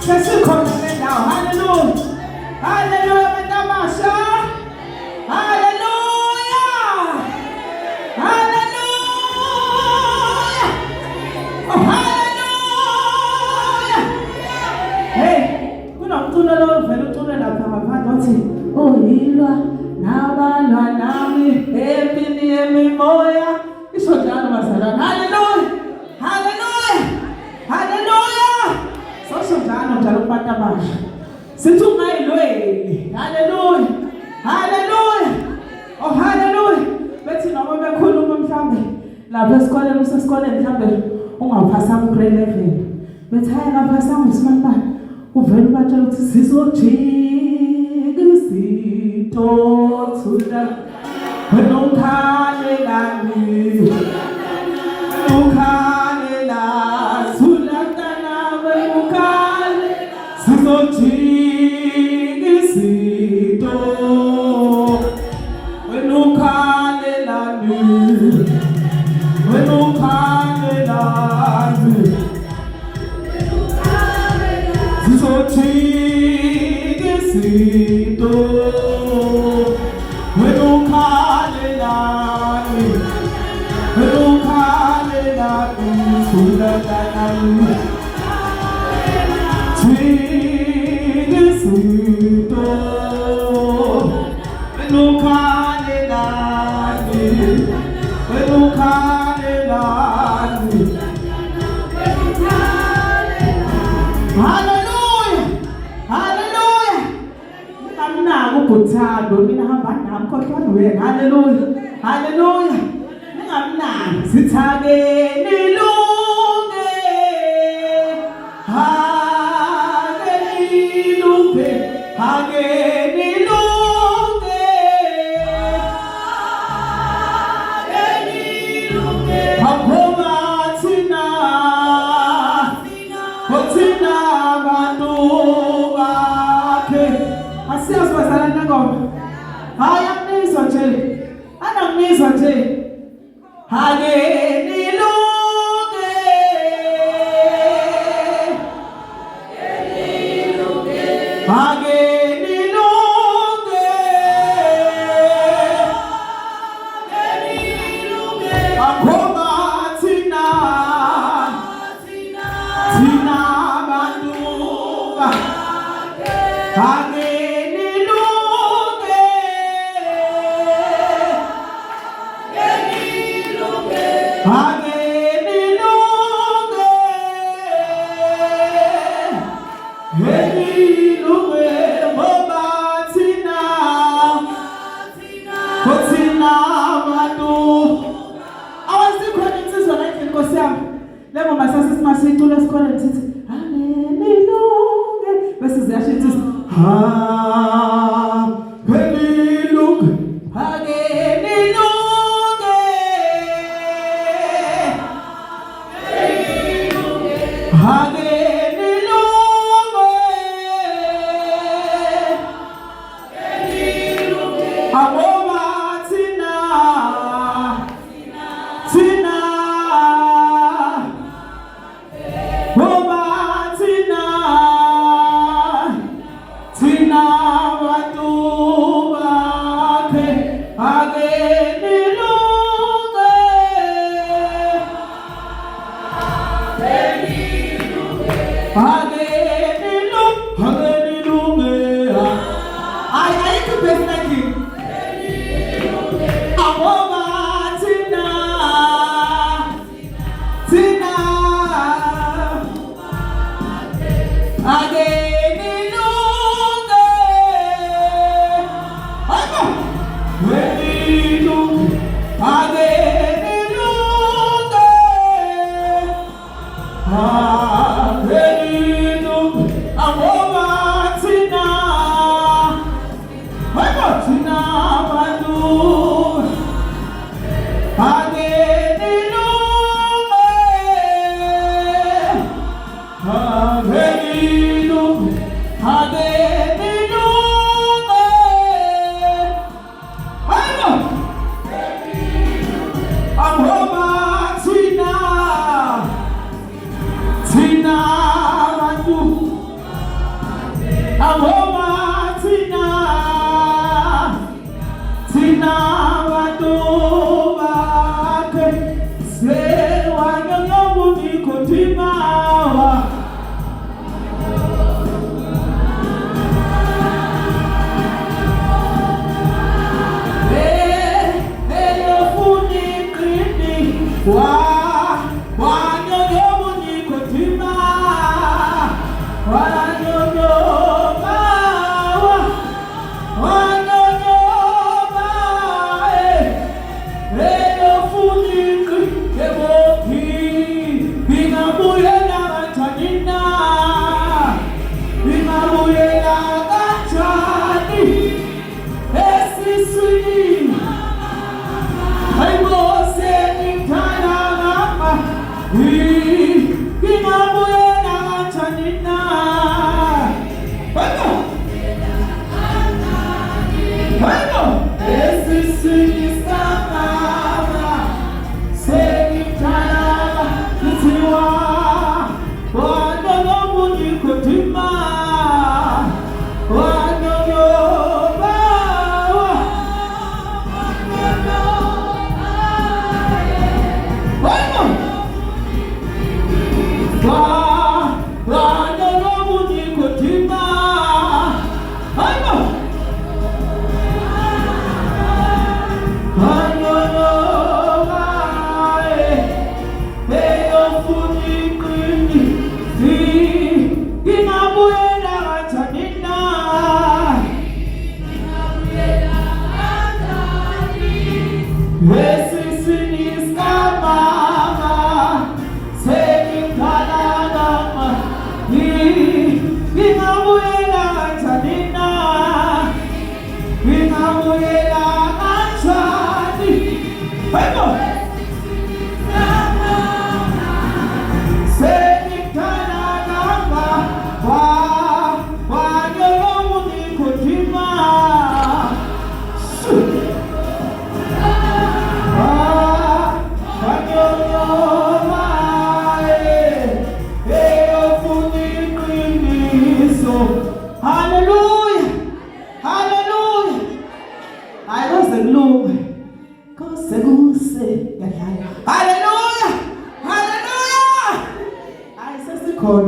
Sesikhona now. Hallelujah. Hallelujah. Matamasha. Hallelujah. Hallelujah. Oh, hallelujah. Hey, kunomculo lo vele ucule lapha ngaphandle othi oyilwa nabalwa nami empini yemimoya isho njalo bazalwane. Hallelujah. Hallelujah. Hallelujah. Sosho njalo kubantu abasha. Sithi ungayilweli. Hallelujah. Hallelujah. Oh, hallelujah. Bethi noma bekhuluma mhlambe lapha esikoleni usesikoleni mhlambe ungaphasanga grade 11. Bethi hayi ngaphasanga uSimambala. Uvela ubatshela ukuthi sizojika isito thula. Wena ukhalelani. Ukhalela thula kana wena ukhale. Sizojika isito. Wena ukhalelani. Wena ukhalelani. Sizojika isito. Wena ukhalelani. Wena ukhalelani. Thula kana jika isito. Wena ukhalelani. Wena ukhalelani. Hallelujah. Hallelujah. Ngingamnaki uGuthando mina hamba nami khohlwa wena. Hallelujah. Hallelujah. Ngingamnaki sithakeni lunge. Hakeni lunge. Hakeni lunge. Hakeni lunge. Haphuma thina. Thina bantu bakhe. Asiyazi bazalwane ngoma. Hayi amnizwa nje. Anamnizwa nje. Hakeni lunge. Hakeni lunge. Haphuma thina. Thina bantu bakhe. Hakeni lunge. Hakeni lunge. Hakeni lunge. Ngoba thina. Thina bantu. Awasikhona insizwa la endlini Nkosi yami. Le ngoma sasisimasicula esikoleni sithi hakeni lunge. Bese ziyashintsha isithi hakeni lunge. Hakeni lunge. Hakeni lunge. Aboba thina. Thina. Boba thina. Thina bantu bakhe. Hakeni lunge. Hakeni lunge. Ayikho best like you. Aboba thina. Thina. Hakeni lunge. Hakeni lunge. Hakeni lunge. Hakeni lunge. Aboba thina. Thina bantu. Hakeni lunge. Hakeni lunge. Hakeni lunge. Aboba thina. Thina bantu. Angoma tina bantu bakhe sewanyonyobu nikotimawa wanyonyobu nikotimawa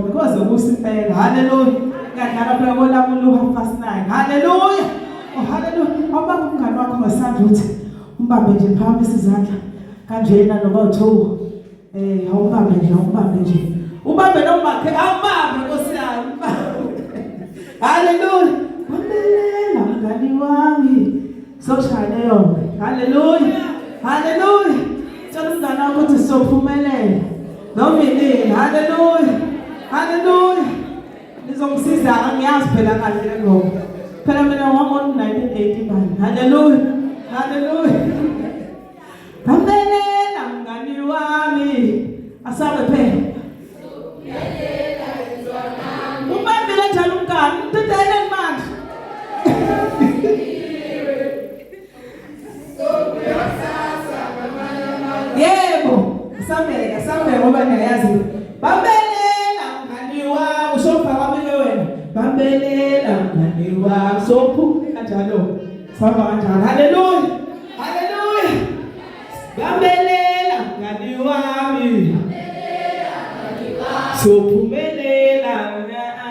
because of Musipel, hallelujah. Hallelujah. Oh, hallelujah. Oba kumngani wakho ngesandla uthi umbambe nje phambi isizandla kanjena noma uthu awubambe nje ubambe nomakhe awubambe Nkosi yami. Hallelujah. Bambelela ngani wami soshane yonke. Hallelujah. Hallelujah. Cela umngani wakho uthi sophumelela nomini. Hallelujah. Hallelujah. Nizongisiza angiyazi phela kahle le ngoma. Phela mina wami 1980 bani. Hallelujah. Hallelujah. Bambelela ngani wami asabe phela. Ubambile njalo umngani mthetheleni manje. Yebo, sambe ngoba niyazi. Bambelela ngani wami usofaka wami wena. Bambelela ngani wami sophu kanjalo. Samba kanjalo. Hallelujah. Hallelujah. Bambelela ngani wami. Sophumelela bambelela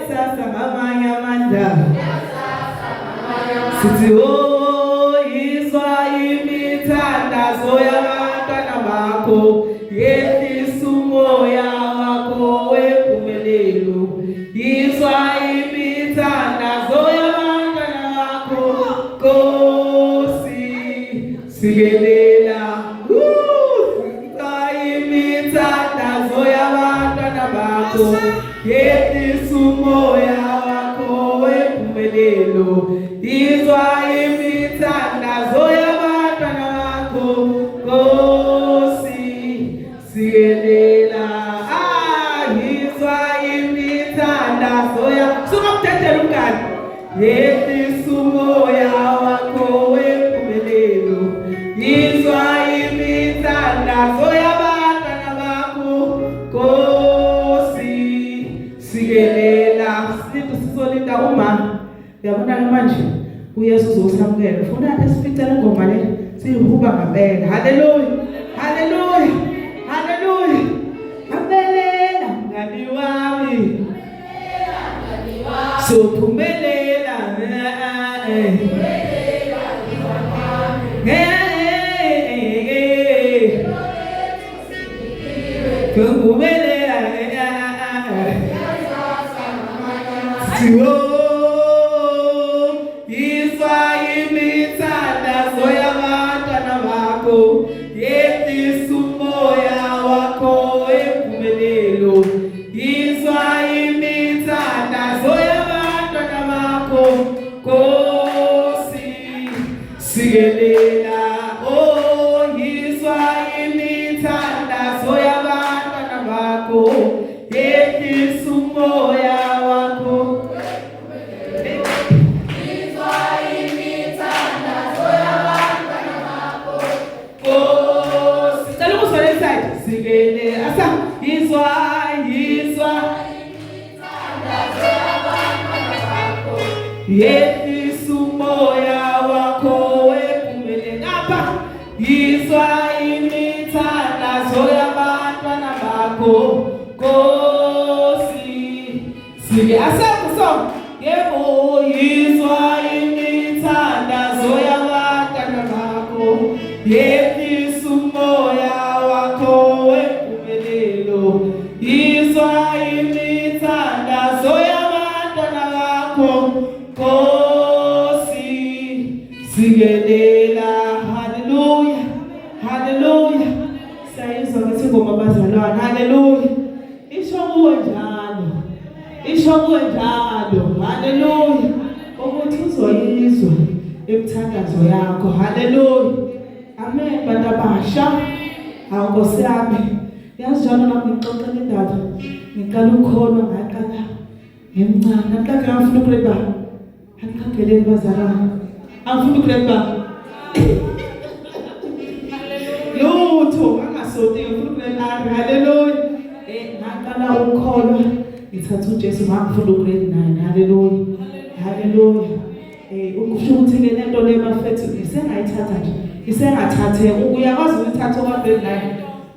sasa mama yamanda sithi izwa imithandazo yabantwana bakho yehlisa umoya wakho wempumelelo izwa imithandazo yabantwana bakho Nkosi sikelela izwa imithandazo yabantwana bakho yehlisa umoya wakho wempumelelo izwa imithandazo yabantwana bakho Nkosi sikelela izwa imithandazo sukamthethela umngani yehlisa umoya wakho wempumelelo ufuna esificela ingoma le siyihuba ngabela. Haleluya, haleluya, haleluya. Abelela mngani wami, sophumelela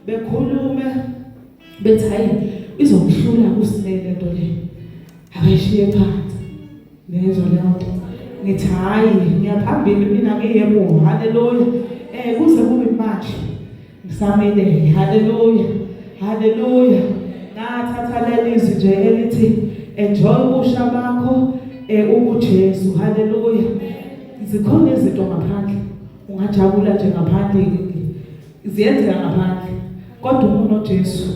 bekhulume bethi hayi izomhlula kusilele into le abashiye phansi lezo lento ngithi hayi ngiyaphambili mina ngiyebo. Haleluya. Kuze kube manje ngisamele. Haleluya, haleluya. Ngathatha lelizwi nje elithi enjoy ubusha bakho ubuJesu. Haleluya. Zikhona izinto ngaphandle ungajabula nje ngaphandle ziyenzeka ngaphandle, kodwa umuntu noJesu,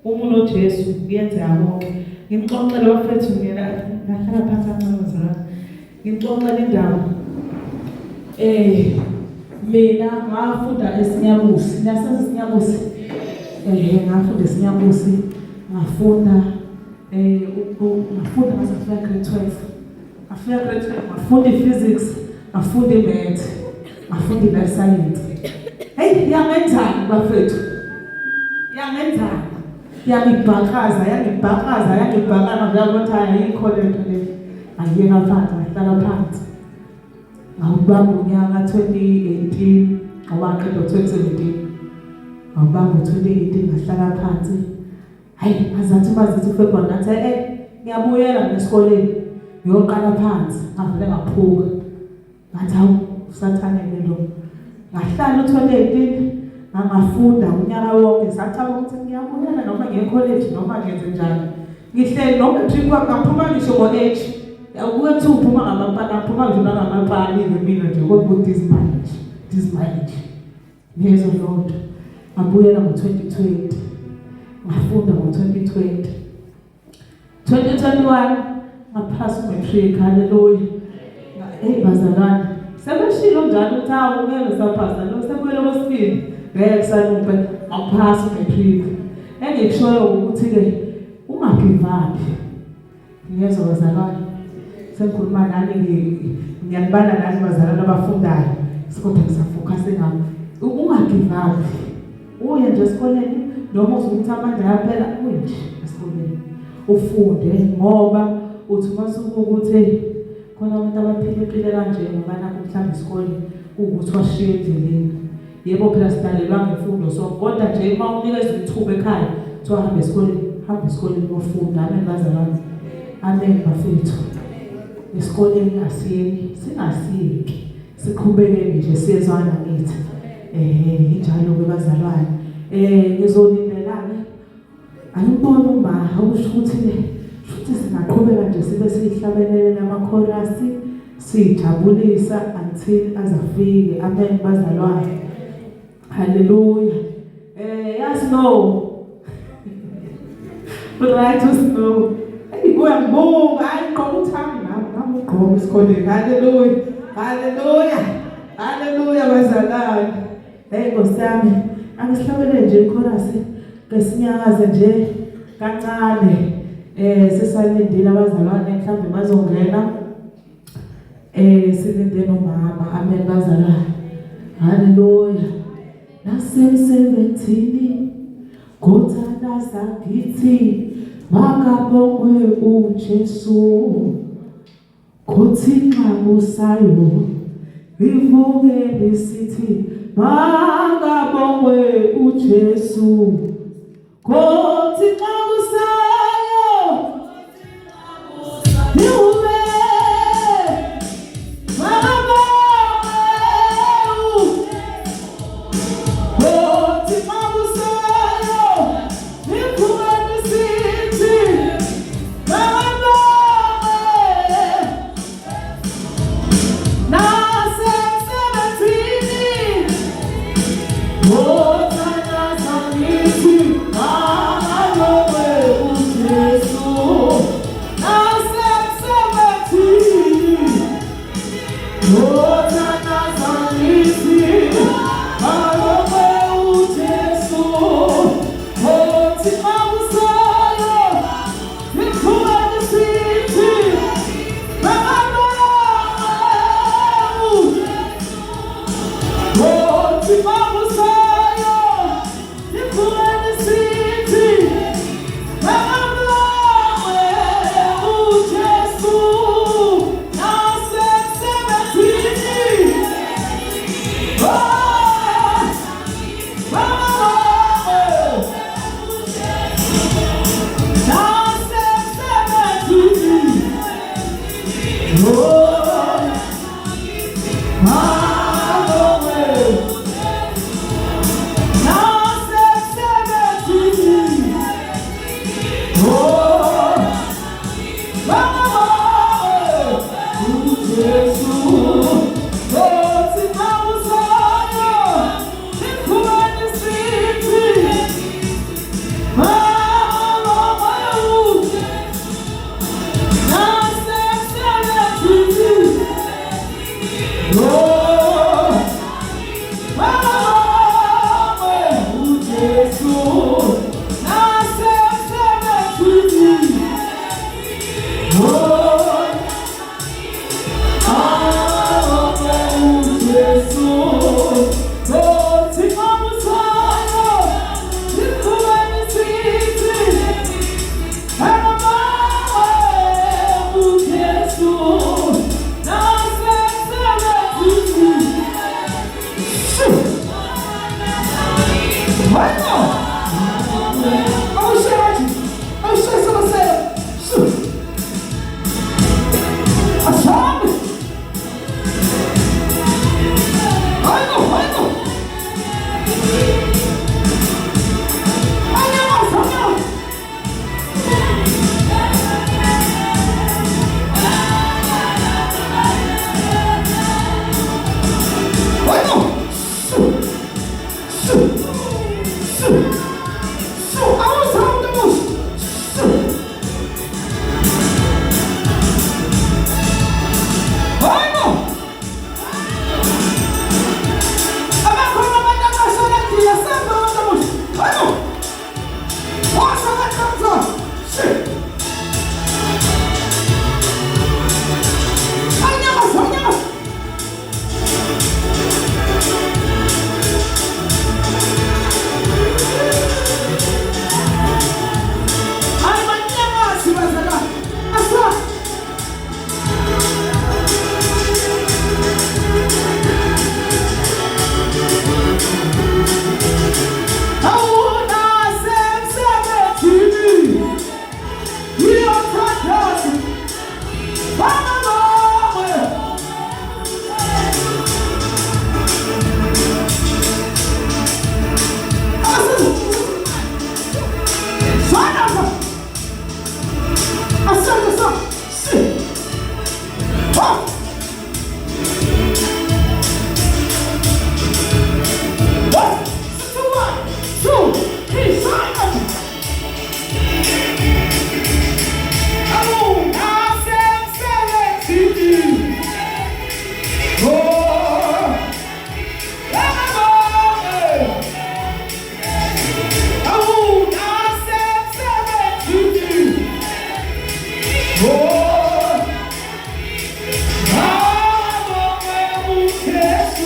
umuntu noJesu kuyenzeka konke. Ngimxoxela bafethu mina ngahlala phansi kancane ngimxoxela indaba. Mina ngafunda eSinyabusi, nasenza eSinyabusi. Ngafunda eSinyabusi, ngafunda ngafika grade 12. Ngafika grade 12, ngafunda physics, ngafunda math, ngafunda life science. Hey, yangenzani bafethu? Yangenzani? Yangibhakaza ngathi ayikho lento le. Ayiye ngaphansi, ngahlala phansi. Ngawubamba unyaka 2018, ngawaqeda 2017. Ngawubamba 2018 ngahlala phansi. Hayi, azathi bazithi February ngathi ngiyabuyela esikoleni. Ngiyoqala phansi, ngavele ngaphuka. Ngathi hawu usathanele lo. Ngahlala 2018 ngangafunda unyaka wonke sathaba ukuthi ngiyabuyela noma ngiye college noma ngenze njani. Ngihleli noma trip ngaphuma ngisho ngo-H. Akuwe kuthi uphuma ngamapala, uphuma nje ngamapala mina nje kodwa dismind. Yezo lonto. Ngabuyela ngo-2020. Ngafunda ngo-2020. 2021 ngaphasa umatric. Haleluya. Bazalwane. Sebeshilo njalo ukuthi hawu ngeke saphasa lo sekubuyela kwesibili. Ngeke salumpe ngaphasa umatric. Engikushoyo ukuthi ke ungagive up. Ngiyezwa bazalwane. Sengikhuluma nani ngiyabana nani bazalwane abafundayo. Sikodwa ngisafocus ngami. Ungagive up. Uye nje esikoleni noma uzokuthi amandla yaphela uye nje esikoleni. Ufunde ngoba uthi masuku ukuthi khona abantu abaphila impilo kanje ngoba nakho mhlawumbe isikole kuwukuthi washiye endleleni. Yebo phela sidalelwa ngemfundo so kodwa nje uma unikeza ithuba ekhaya kuthiwa hamba esikoleni uyofunda. Amen bazalwane. Amen bafethu. Esikoleni singasiyeki siqhubeke nje siyezwana nithi injalo ke bazalwane. Ngizolindela-ke angibona uma okusho ukuthi singaqhubeka nje sibe sihlabelele namakhorasi sijabulisa until azafike. Amen bazalwane. Hallelujah. Yes no. Right to snow. Uyangibonga ayiqoqa uthami nami ugqoka isikoleni. Hallelujah. Hallelujah. Hallelujah bazalwane. Nkosi yami angisihlabele nje ichorus ngesinyakaze nje kancane. Sisalindile abazalwane mhlawumbe bazongena. Silinde nomama. Amen bazalwane. Hallelujah. Nasemsebenzini ngothandaza ngithi makabongwe uJesu. Khothi nxa kusayo ivuke lisithi makabongwe uJesu. Khothi nxa kusayo ivuke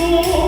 Hallelujah!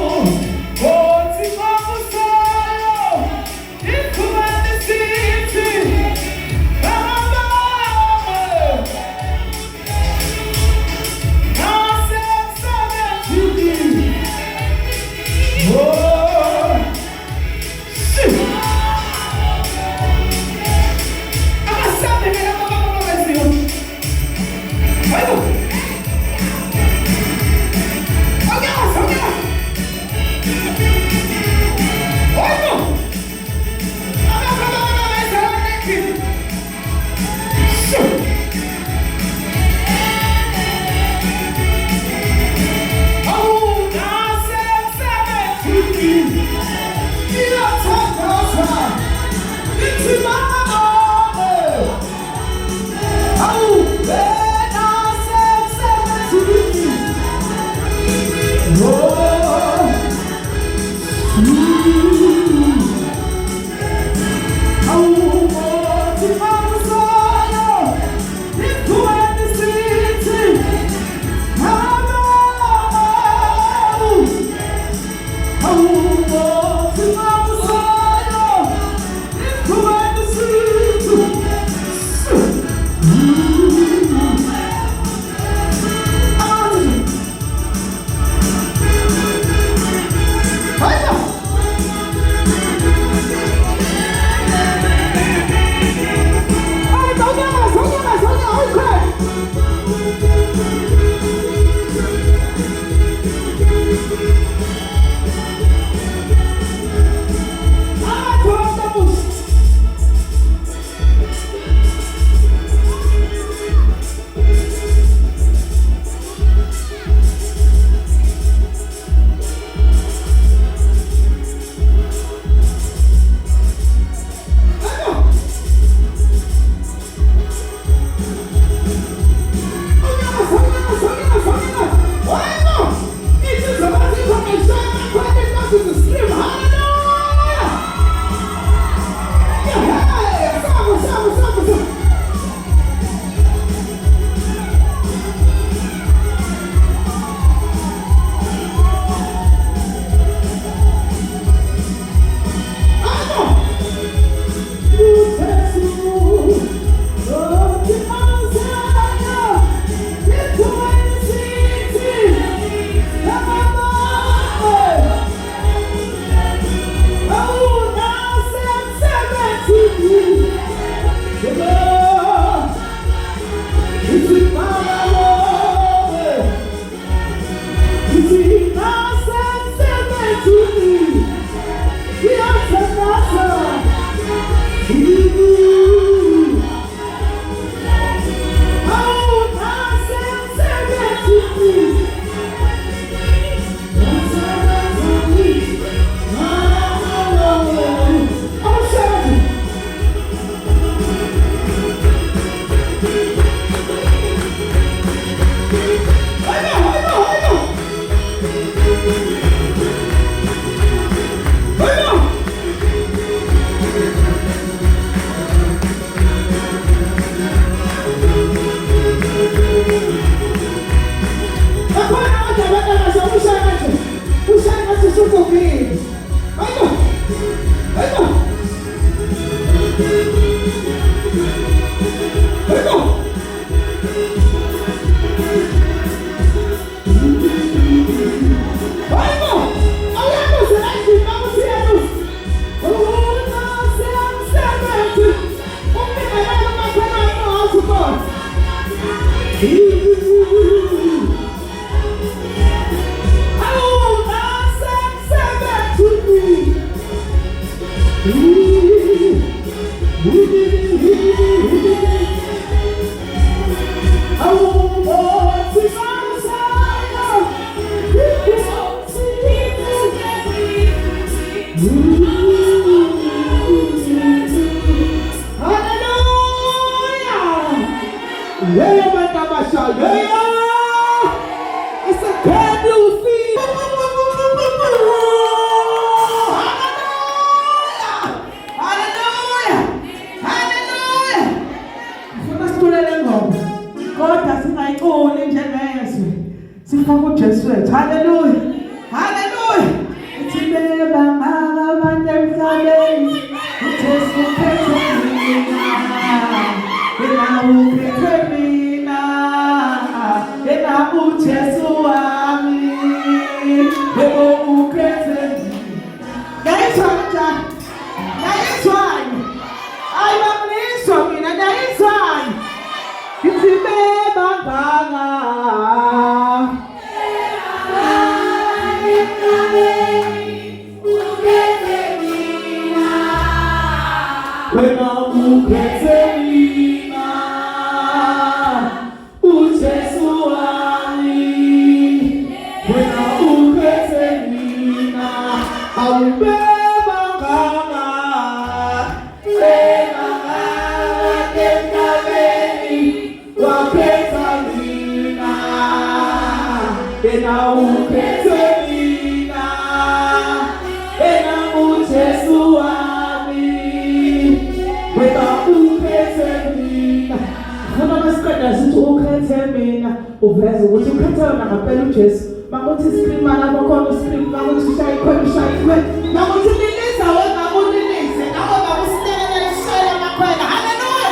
uveze ukuthi ukhetha yona ngaphela uJesu makuthi scream lapho khona scream makuthi shayi khona shaywe makuthi liliza wena makulilize nawe makusitekele shaya makhwela haleluya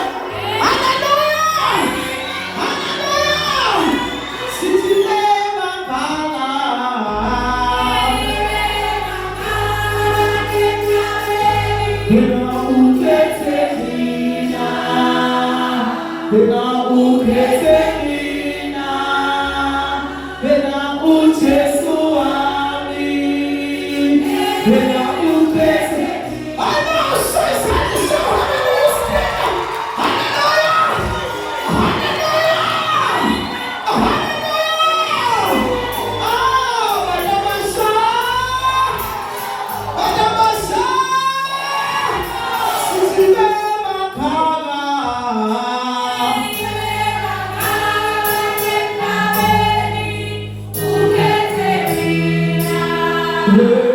haleluya haleluya sithi mangala Hina ukethina Hina ukethina Yeah.